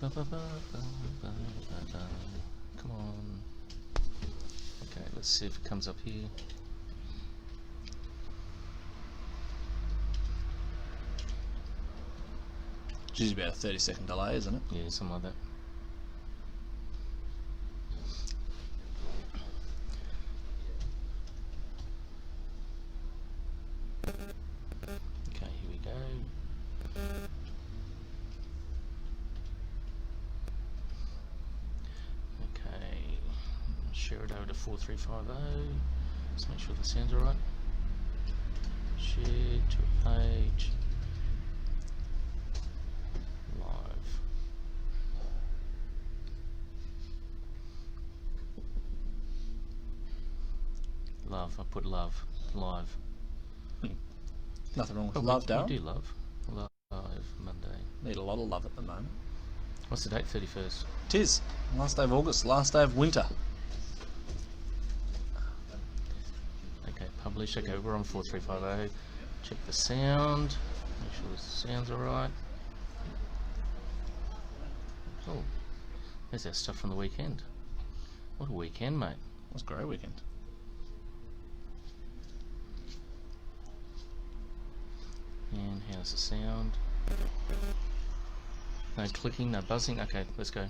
Come on. Okay, let's see if it comes up here. It's usually about a 30-second delay, isn't it? Yeah, something like that. Okay, here we go. Okay, share it over to 4350. Let's make sure the sounds are right. Share to a page. Live. Love, I put love. Live. Nothing wrong with But love, Darryl. We do love. Live Monday. Need a lot of love at the moment. What's the date? 31st. It is. Last day of August, last day of winter. Okay, publish. Okay, we're on 4350. Check the sound. Make sure the sounds are right. Oh, there's our stuff from the weekend. What a weekend, mate. It was a great weekend. And how's the sound? No clicking, no buzzing. Okay, let's go.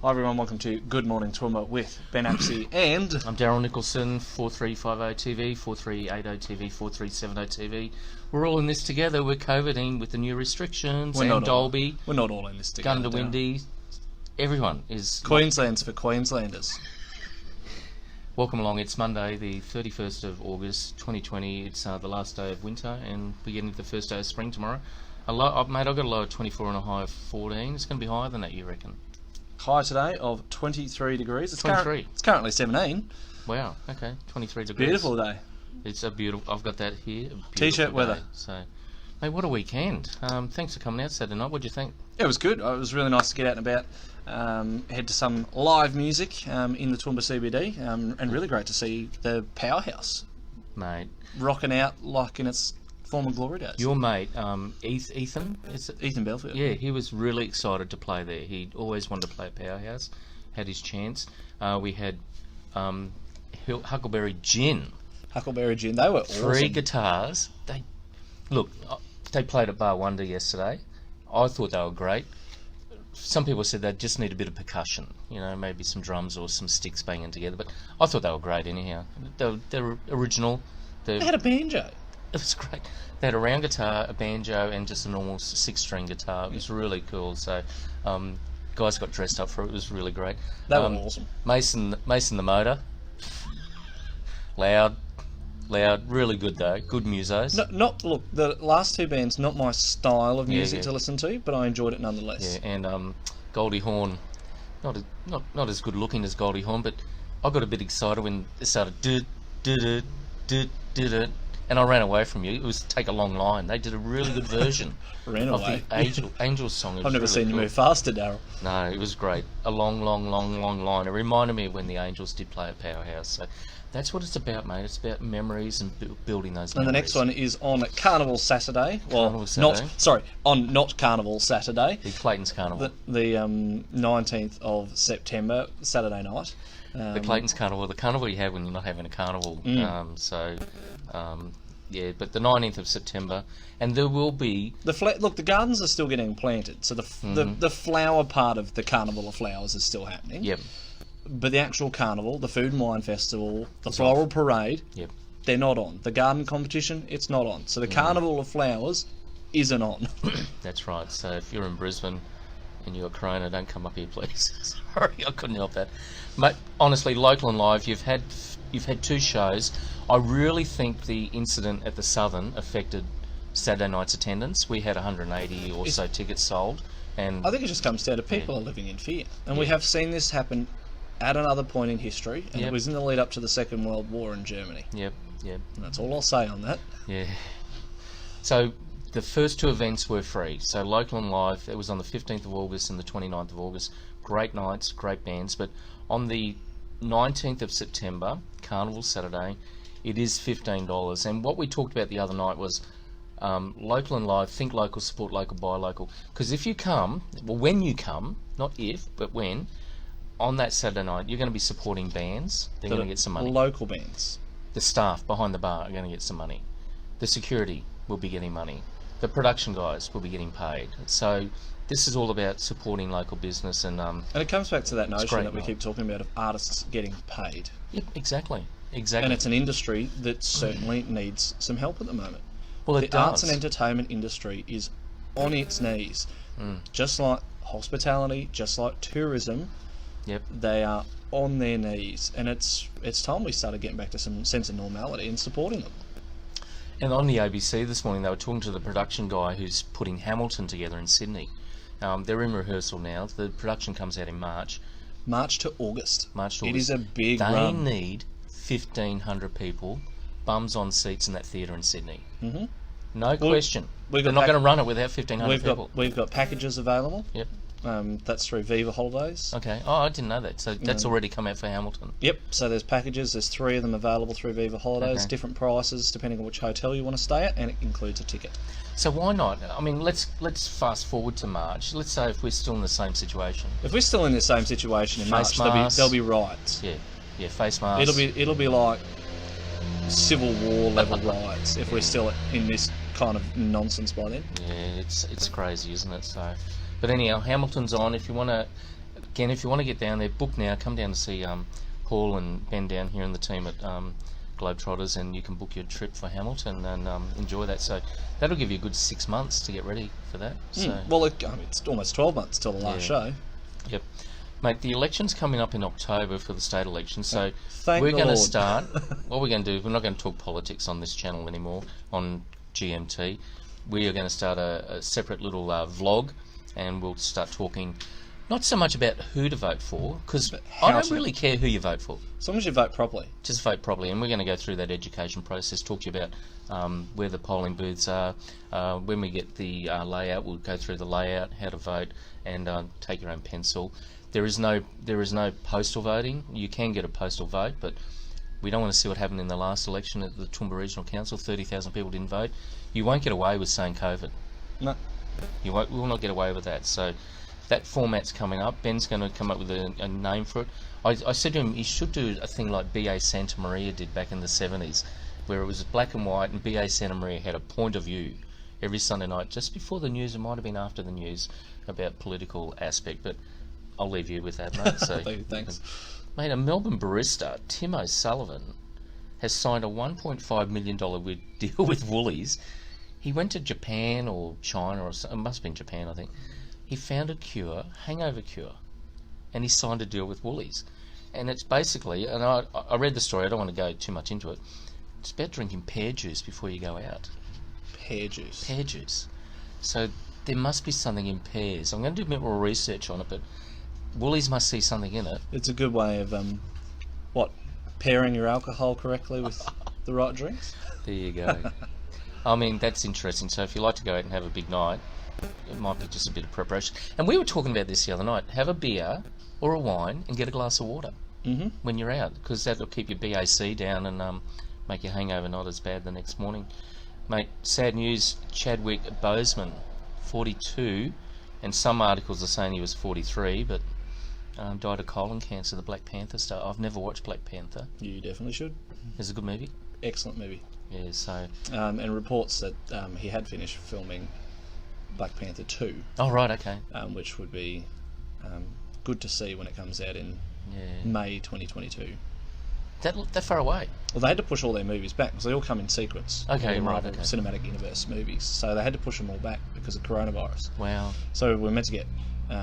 Hi everyone, welcome to Good Morning Toowoomba with Ben Apsey and... I'm Daryl Nicholson, 4350 TV, 4380 TV, 4370 TV. We're all in this together. We're COVIDing with the new restrictions. We're and not Dolby, We're not all in this together. Gundawindi. Everyone is... Queensland's for Queenslanders. Welcome along. It's Monday, the 31st of August, 2020. It's the last day of winter, and we're getting to the first day of spring tomorrow. Mate, I've got a low of 24 and a high of 14. It's going to be higher than that, you reckon? High today of 23 degrees. It's 23. It's currently 17. Wow. Okay. 23 degrees. Beautiful day. It's a beautiful. I've got that here. T-shirt weather. So, mate, what a weekend. Thanks for coming out Saturday night. What did you think? It was good. It was really nice to get out and about. Head to some live music in the Toowoomba CBD, and really great to see the Powerhouse, Mate, rocking out like in its former glory days. your mate, Ethan, is it? Ethan Belfield. Yeah, he was really excited to play there. He always wanted to play at Powerhouse, had his chance. We had Huckleberry Gin. Huckleberry Gin. They were awesome. 3 guitars. They played at Bar Wonder yesterday. I thought they were great. Some people said they just need a bit of percussion, maybe some drums or some sticks banging together, but I thought they were great anyhow. They're original. They had a banjo. It was great. They had a round guitar, a banjo, and just a normal 6-string guitar. It was really cool. So, guys got dressed up for it. It was really great. They were awesome. Mason the motor, loud, really good though. Good musos. Look, the last two bands, not my style of music to listen to, but I enjoyed it nonetheless. Yeah, and Goldie Hawn, not as good looking as Goldie Hawn, but I got a bit excited when it started did it, and I ran away from you. It was Take a Long Line. They did a really good version Ran of away. the Angels song. I've never seen you move faster, Darryl. No, it was great. A long line. It reminded me of when the Angels did play at Powerhouse. So that's what it's about, mate. It's about memories and building those memories. And the next one is on Carnival Saturday. Well, Carnival Saturday. not Carnival Saturday. The Clayton's Carnival. The 19th of September, Saturday night. The Clayton's Carnival, the carnival you have when you're not having a carnival. But the 19th of September, and there will be... the gardens are still getting planted, so the flower part of the Carnival of Flowers is still happening. Yep. But the actual carnival, the Food and Wine Festival, the Floral Parade, Yep. they're not on. The garden competition, it's not on. So the Carnival of Flowers isn't on. That's right. So if you're in Brisbane and you're Corona, don't come up here, please. Sorry, I couldn't help that. Mate, honestly, local and live, you've had 2 shows. I really think the incident at the Southern affected Saturday night's attendance. We had 180 or so tickets sold, and I think it just comes down to people are living in fear, and we have seen this happen at another point in history, and it was in the lead up to the Second World War in Germany. Yep. And that's all I'll say on that. Yeah. So the first 2 events were free. So local and live, it was on the 15th of August and the 29th of August. Great nights, great bands. But on the 19th of September, Carnival Saturday, it is $15. And what we talked about the other night was Local and live, think local, support local, buy local. Because if you come, well, when you come, not if, but when, on that Saturday night, you're going to be supporting bands. They're going to get some money. Local bands. The staff behind the bar are going to get some money. The security will be getting money. The production guys will be getting paid. So this is all about supporting local business, and it comes back to that notion that we night. keep talking about of artists getting paid. Yep, exactly. And it's an industry that certainly needs some help at the moment. Well, the arts and entertainment industry is on its knees, just like hospitality, just like tourism. Yep. They are on their knees, and it's time we started getting back to some sense of normality and supporting them. And on the ABC this morning, they were talking to the production guy who's putting Hamilton together in Sydney. They're in rehearsal now. The production comes out in March. March to August. It is a big They run. need 1,500 people, bums on seats in that theatre in Sydney. Mm-hmm. No question. we've They're got not going to run it without 1,500 people. We've got packages available. Yep. That's through Viva Holidays. Okay. Oh, I didn't know that. So that's already come out for Hamilton. Yep, so there's packages, there's 3 of them available through Viva Holidays, Okay. different prices depending on which hotel you want to stay at, and it includes a ticket. So why not? I mean, let's fast forward to March. Let's say if we're still in the same situation. If we're still in the same situation in Face March, masks. there'll be riots. Yeah, face masks. It'll be like Civil War level riots if we're still in this kind of nonsense by then. Yeah, it's crazy, isn't it? So, but anyhow, Hamilton's on. If you want to get down there, book now. Come down to see Paul and Ben down here and the team at Globetrotters, and you can book your trip for Hamilton and enjoy that. So that'll give you a good 6 months to get ready for that. So Well, it's almost 12 months till the last show. Yep. Mate, the election's coming up in October for the state election, so Thank we're the going to Lord. start. What we're going to do, we're not going to talk politics on this channel anymore, on GMT. We are going to start a separate little vlog, and we'll start talking not so much about who to vote for, because I don't really care who you vote for. As long as you vote properly. Just vote properly, and we're going to go through that education process, talk to you about where the polling booths are. When we get the layout, we'll go through the layout, how to vote, and take your own pencil. There is no postal voting. You can get a postal vote, but we don't want to see what happened in the last election at the Toowoomba Regional Council. 30,000 people didn't vote. You won't get away with saying COVID. No. We will not get away with that. So that format's coming up. Ben's going to come up with a name for it. I said to him he should do a thing like BA Santa Maria did back in the 70s, where it was black and white, and BA Santa Maria had a point of view every Sunday night, just before the news. It might have been after the news, about political aspect, but I'll leave you with that, mate. So, Thanks. Mate, a Melbourne barista, Tim O'Sullivan, has signed a $1.5 million deal with Woolies. He went to Japan or China, or it must have been Japan, I think. He found a cure, hangover cure, and he signed a deal with Woolies. And it's basically, and I read the story, I don't want to go too much into it, it's about drinking pear juice before you go out. Pear juice. Pear juice. So there must be something in pears. I'm going to do a bit more research on it, but Woolies must see something in it. It's a good way of, pairing your alcohol correctly with the right drinks. There you go. I mean, that's interesting. So if you like to go out and have a big night, it might be just a bit of preparation. And we were talking about this the other night. Have a beer or a wine and get a glass of water when you're out, because that'll keep your BAC down and make your hangover not as bad the next morning. Mate, sad news, Chadwick Boseman, 42, and some articles are saying he was 43, but died of colon cancer, the Black Panther star. I've never watched Black Panther. You definitely should. It's a good movie. Excellent movie. Yeah, so... and reports that he had finished filming Black Panther 2. Oh, right, okay. Which would be good to see when it comes out in Yeah. May 2022. That far away? Well, they had to push all their movies back because they all come in sequence. Okay, all the right, Marvel okay. Cinematic Universe movies. So they had to push them all back because of coronavirus. Wow. So we're meant to get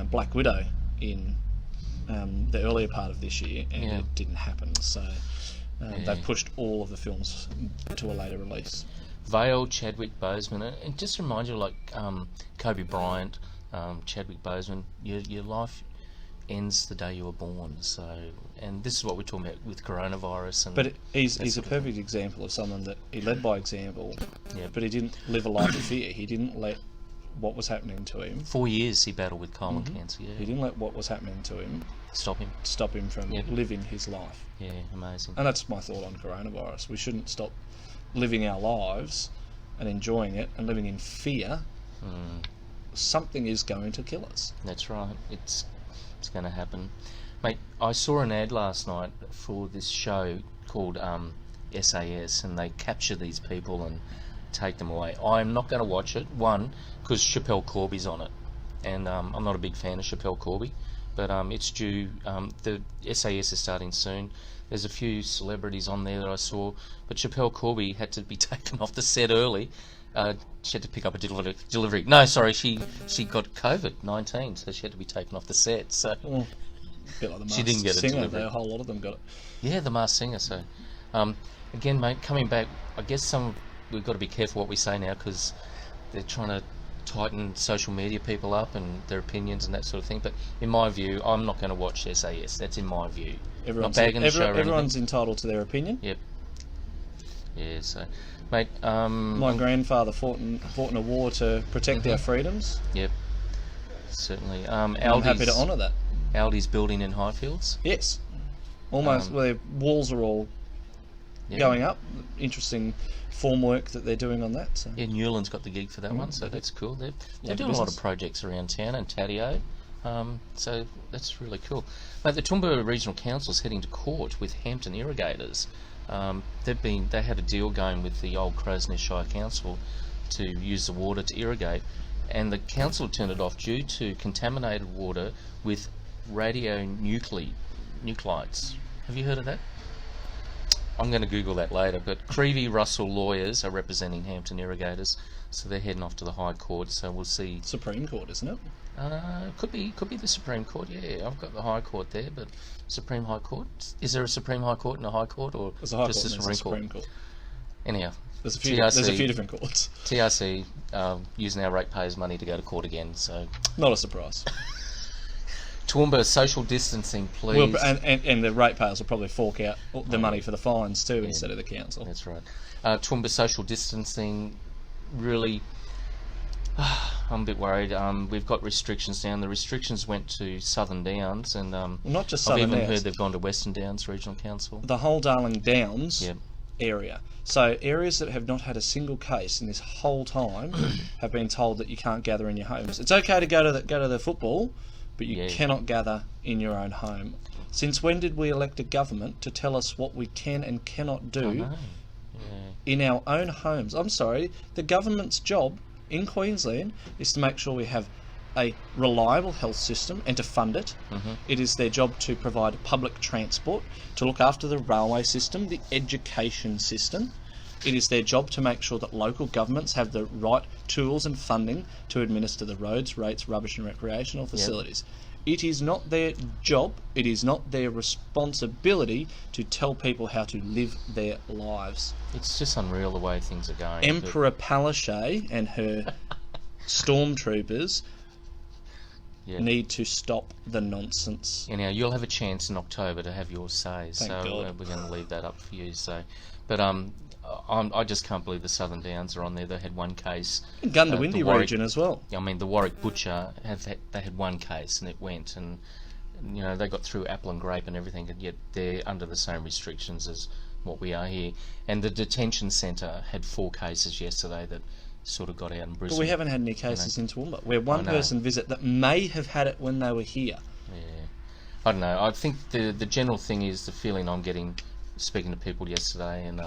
Black Widow in the earlier part of this year, and it didn't happen. So they've pushed all of the films to a later release. Vale, Chadwick Boseman, and just to remind you, like Kobe Bryant, Chadwick Boseman, your life ends the day you were born. So, and this is what we're talking about with coronavirus. And but he's a perfect example of someone that he led by example. Yeah. But he didn't live a life of fear. He didn't let what was happening to him. 4 years he battled with colon cancer. He Yeah. didn't let what was happening to him Stop him. stop him from living his life. Yeah, amazing. And that's my thought on coronavirus. We shouldn't stop living our lives and enjoying it and living in fear, something is going to kill us. That's right. It's going to happen. Mate, I saw an ad last night for this show called SAS, and they capture these people and take them away. I'm not going to watch it, one, because Chappelle Corby's on it, and I'm not a big fan of Chappelle Corby, but it's due, the SAS is starting soon. There's a few celebrities on there that I saw, but Chappelle Corby had to be taken off the set early. She had to pick up a delivery. No, sorry, she got COVID-19, so she had to be taken off the set. So a bit like the she didn't get a delivery. A whole lot of them got it. Yeah, the Masked Singer. So again, mate, coming back, I guess we've got to be careful what we say now, because they're trying to tighten social media people up and their opinions and that sort of thing. But in my view, I'm not going to watch SAS. That's in my view. Everyone's entitled to their opinion. Yep. Yeah. So, mate. My grandfather fought in a war to protect our freedoms. Yep. Certainly. I'm happy to honour that. Aldi's building in Highfields. Yes. Almost. Their walls are all going up. Interesting formwork that they're doing on that. So. Yeah, Newland's got the gig for that one, so that's cool. They're doing a lot of projects around town, and Tatio, so that's really cool. Mate, the Toowoomba Regional Council's heading to court with Hampton Irrigators. They had a deal going with the old Crows Nest Shire Council to use the water to irrigate, and the council turned it off due to contaminated water with radionuclides. Have you heard of that? I'm going to Google that later, but Creevy Russell lawyers are representing Hampton Irrigators, so they're heading off to the High Court, so we'll see. Supreme Court, isn't it? Could be the Supreme Court, yeah. I've got the High Court there, but Supreme High Court? Is there a Supreme High Court and a High Court, or just a Supreme Court? Anyhow, there's a few different courts. TRC using our ratepayers' money to go to court again, so... Not a surprise. Toowoomba, social distancing, please. Well, and the ratepayers will probably fork out the money for the fines too, instead of the council. That's right. Toowoomba, social distancing, really, I'm a bit worried. We've got restrictions down. The restrictions went to Southern Downs, and not just Southern I've even Downs. heard they've gone to Western Downs Regional Council. The whole Darling Downs area. So areas that have not had a single case in this whole time have been told that you can't gather in your homes. It's okay to go to the football, but you cannot gather in your own home. Since when did we elect a government to tell us what we can and cannot do in our own homes? I'm sorry, the government's job in Queensland is to make sure we have a reliable health system and to fund it. It is their job to provide public transport, to look after the railway system, the education system. It is their job to make sure that local governments have the right tools and funding to administer the roads, rates, rubbish and recreational facilities. It is not their job, it is not their responsibility to tell people how to live their lives. It's just unreal the way things are going. Emperor Palaszczuk and her stormtroopers need to stop the nonsense. Anyhow, you'll have a chance in October to have your say, Thank God. We're going to leave that up for you. So, but I just can't believe the Southern Downs are on there. They had one case. In Gundawindi region as well. I mean, the Warwick Butcher they had one case and it went, and you know they got through apple and grape and everything, and yet they're under the same restrictions as what we are here. And the detention centre had 4 cases yesterday that sort of got out in Brisbane. But we haven't had any cases in Toowoomba. We're one person visit that may have had it when they were here. Yeah, I don't know. I think the general thing is the feeling I'm getting, speaking to people yesterday and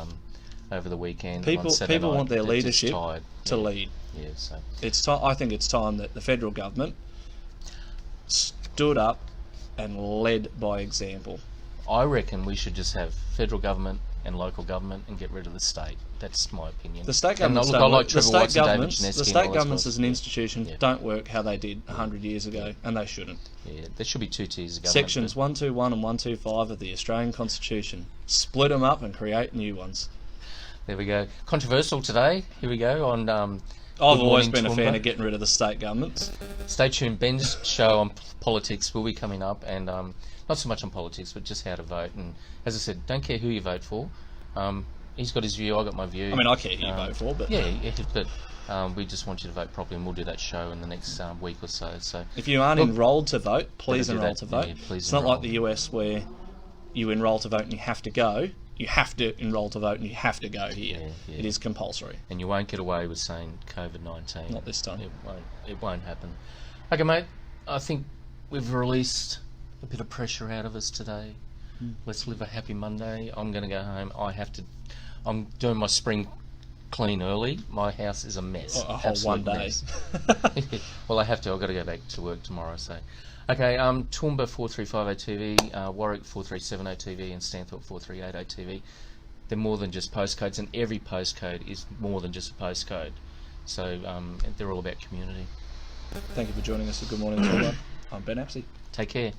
over the weekend. People want their leadership to lead. Yeah, so it's I think it's time that the federal government stood up and led by example. I reckon we should just have federal government and local government and get rid of the state. That's my opinion. The state governments the state governments as an institution don't work how they did 100 years ago, and they shouldn't. Yeah, there should be 2 tiers of government. Sections 121 and 125 of the Australian Constitution. Split them up and create new ones. There we go. Controversial today. Here we go on. I've always been a fan of getting rid of the state governments. Stay tuned. Ben's show on politics will be coming up, and not so much on politics, but just how to vote. And as I said, don't care who you vote for. He's got his view. I got my view. I mean, I care who you vote for, but but we just want you to vote properly, and we'll do that show in the next week or so. So if you aren't enrolled to vote, please enrol to vote. Yeah, please it's not like the US where you enrol to vote and you have to go. you have to enrol to vote and you have to go here. Yeah. It is compulsory. And you won't get away with saying COVID-19. Not this time. It won't happen. Okay, mate. I think we've released a bit of pressure out of us today. Let's live a happy Monday. I'm going to go home. I'm doing my spring clean early. My house is a mess. A whole one day. Mess. Well, I have to. I've got to go back to work tomorrow. So, okay. Toowoomba 4350 TV, Warwick 4370 TV, and Stanthorpe 4380 TV. They're more than just postcodes, and every postcode is more than just a postcode. So they're all about community. Thank you for joining us. Good morning, Toowoomba. I'm Ben Apsey. Take care.